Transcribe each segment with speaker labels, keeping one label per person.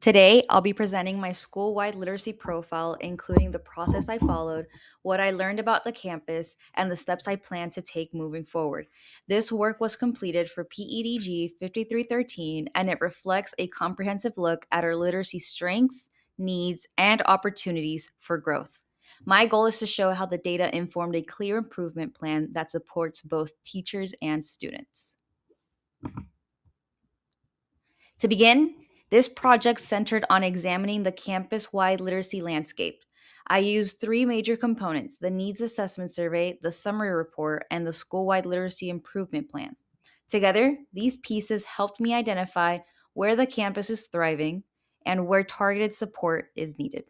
Speaker 1: Today, I'll be presenting my school wide literacy profile, including the process I followed, what I learned about the campus, and the steps I plan to take moving forward. This work was completed for PEDG 5313, and it reflects a comprehensive look at our literacy strengths, needs, and opportunities for growth. My goal is to show how the data informed a clear improvement plan that supports both teachers and students. To begin, this project centered on examining the campus wide literacy landscape. I used three major components: the Needs Assessment Survey, the Summary Report, and the School wide Literacy Improvement Plan. Together, these pieces helped me identify where the campus is thriving and where targeted support is needed.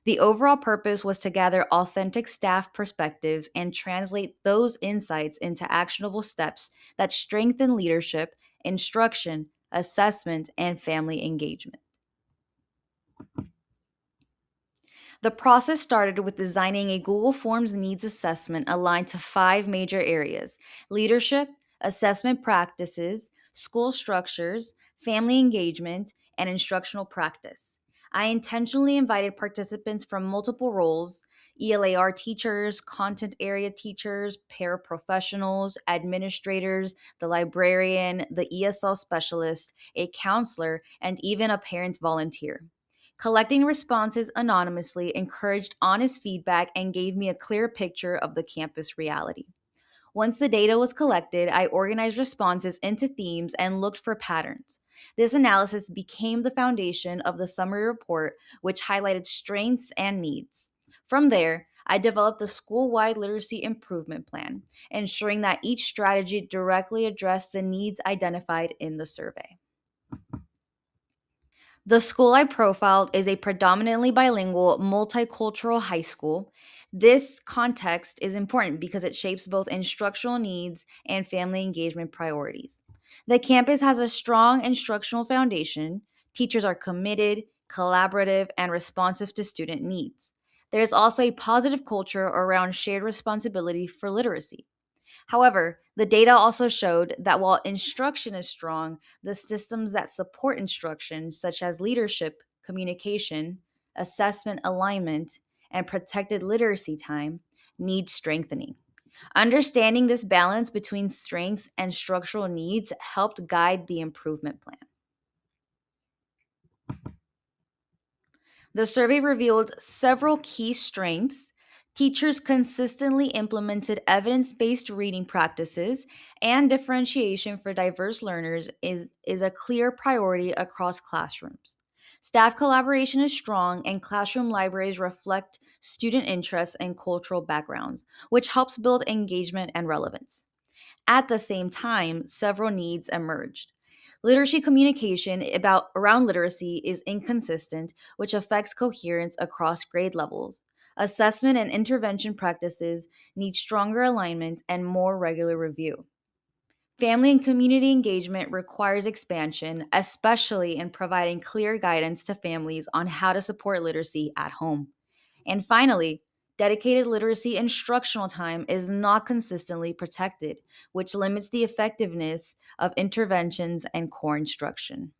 Speaker 1: The overall purpose was to gather authentic staff perspectives and translate those insights into actionable steps that strengthen leadership, instruction, assessment, and family engagement. The process started with designing a Google Forms needs assessment aligned to five major areas: leadership, assessment practices, school structures, family engagement, and instructional practice. I intentionally invited participants from multiple roles: ELAR teachers, content area teachers, paraprofessionals, administrators, the librarian, the ESL specialist, a counselor, and even a parent volunteer. Collecting responses anonymously encouraged honest feedback and gave me a clear picture of the campus reality. Once the data was collected, I organized responses into themes and looked for patterns. This analysis became the foundation of the summary report, which highlighted strengths and needs. From there, I developed the school wide literacy improvement plan, ensuring that each strategy directly addressed the needs identified in the survey. The school I profiled is a predominantly bilingual, multicultural high school. This context is important because it shapes both instructional needs and family engagement priorities. The campus has a strong instructional foundation. Teachers are committed, collaborative, and responsive to student needs. There is also a positive culture around shared responsibility for literacy. However, the data also showed that while instruction is strong, the systems that support instruction, such as leadership, communication, assessment alignment, and protected literacy time, need strengthening. Understanding this balance between strengths and structural needs helped guide the improvement plan. The survey revealed several key strengths. Teachers consistently implemented evidence based reading practices, and differentiation for diverse learners is a clear priority across classrooms. Staff collaboration is strong, and classroom libraries reflect student interests and cultural backgrounds, which helps build engagement and relevance. At the same time, several needs emerged. Literacy communication about around literacy is inconsistent, which affects coherence across grade levels. Assessment and intervention practices need stronger alignment and more regular review. Family and community engagement requires expansion, especially in providing clear guidance to families on how to support literacy at home. And finally, dedicated literacy instructional time is not consistently protected, which limits the effectiveness of interventions and core instruction.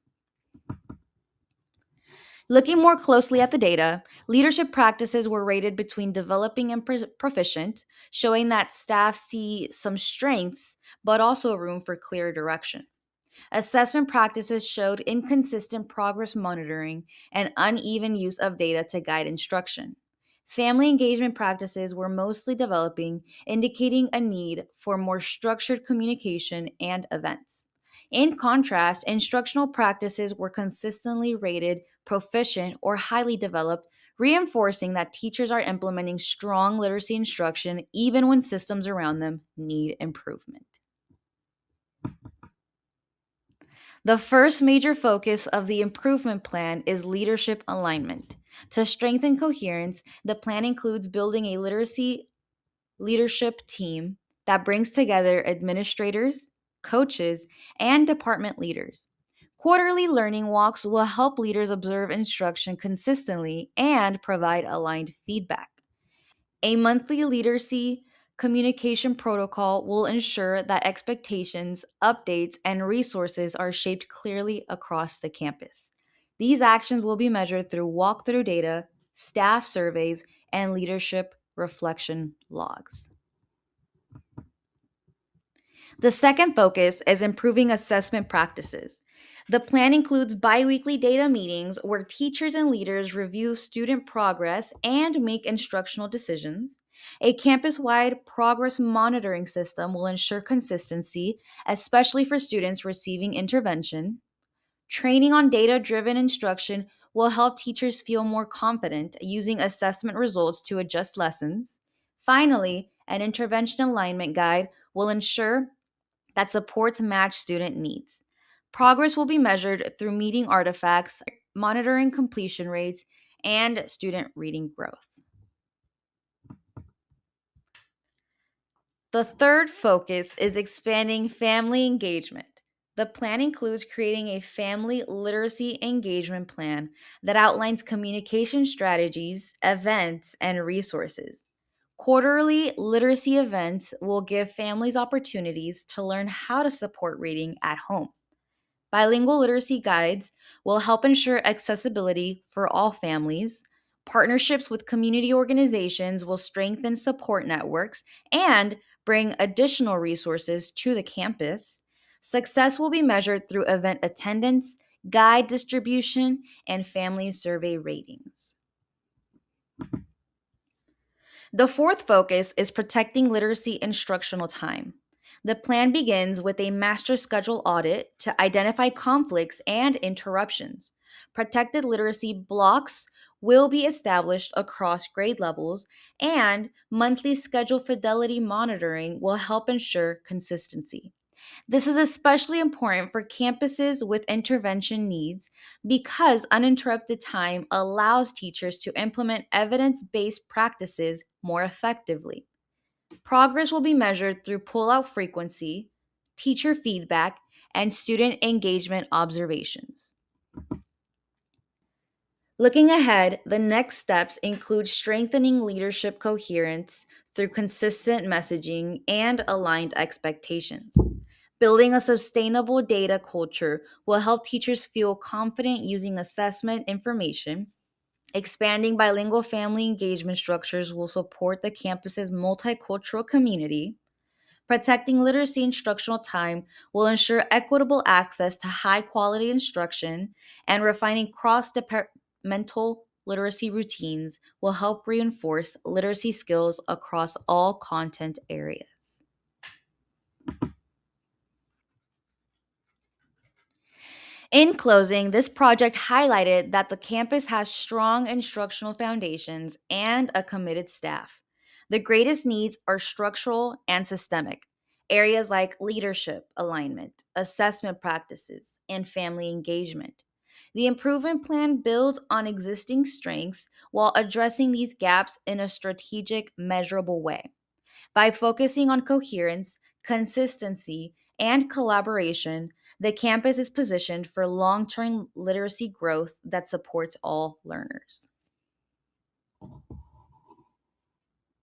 Speaker 1: Looking more closely at the data, leadership practices were rated between developing and proficient, showing that staff see some strengths, but also room for clear direction. Assessment practices showed inconsistent progress monitoring and uneven use of data to guide instruction. Family engagement practices were mostly developing, indicating a need for more structured communication and events. In contrast, instructional practices were consistently rated proficient or highly developed, reinforcing that teachers are implementing strong literacy instruction even when systems around them need improvement. The first major focus of the improvement plan is leadership alignment. To strengthen coherence, the plan includes building a literacy leadership team that brings together administrators, coaches, and department leaders. Quarterly learning walks will help leaders observe instruction consistently and provide aligned feedback. A monthly literacy communication protocol will ensure that expectations, updates, and resources are shaped clearly across the campus. These actions will be measured through walkthrough data, staff surveys, and leadership reflection logs. The second focus is improving assessment practices. The plan includes biweekly data meetings where teachers and leaders review student progress and make instructional decisions. A campus wide progress monitoring system will ensure consistency, especially for students receiving intervention. Training on data driven instruction will help teachers feel more confident using assessment results to adjust lessons. Finally, an intervention alignment guide will ensure that supports match student needs. Progress will be measured through meeting artifacts, monitoring completion rates, and student reading growth. The third focus is expanding family engagement. The plan includes creating a family literacy engagement plan that outlines communication strategies, events, and resources. Quarterly literacy events will give families opportunities to learn how to support reading at home. Bilingual literacy guides will help ensure accessibility for all families. Partnerships with community organizations will strengthen support networks and bring additional resources to the campus. Success will be measured through event attendance, guide distribution, and family survey ratings. The fourth focus is protecting literacy instructional time. The plan begins with a master schedule audit to identify conflicts and interruptions. Protected literacy blocks will be established across grade levels, and monthly schedule fidelity monitoring will help ensure consistency. This is especially important for campuses with intervention needs because uninterrupted time allows teachers to implement evidence based practices more effectively. Progress will be measured through pull-out frequency, teacher feedback, and student engagement observations. Looking ahead, the next steps include strengthening leadership coherence through consistent messaging and aligned expectations. Building a sustainable data culture will help teachers feel confident using assessment information. Expanding bilingual family engagement structures will support the campus's multicultural community. Protecting literacy instructional time will ensure equitable access to high quality instruction, and refining cross departmental literacy routines will help reinforce literacy skills across all content areas. In closing, this project highlighted that the campus has strong instructional foundations and a committed staff. The greatest needs are structural and systemic. Areas like leadership alignment, assessment practices, and family engagement. The improvement plan builds on existing strengths while addressing these gaps in a strategic, measurable way. By focusing on coherence, consistency, and collaboration, the campus is positioned for long term literacy growth that supports all learners.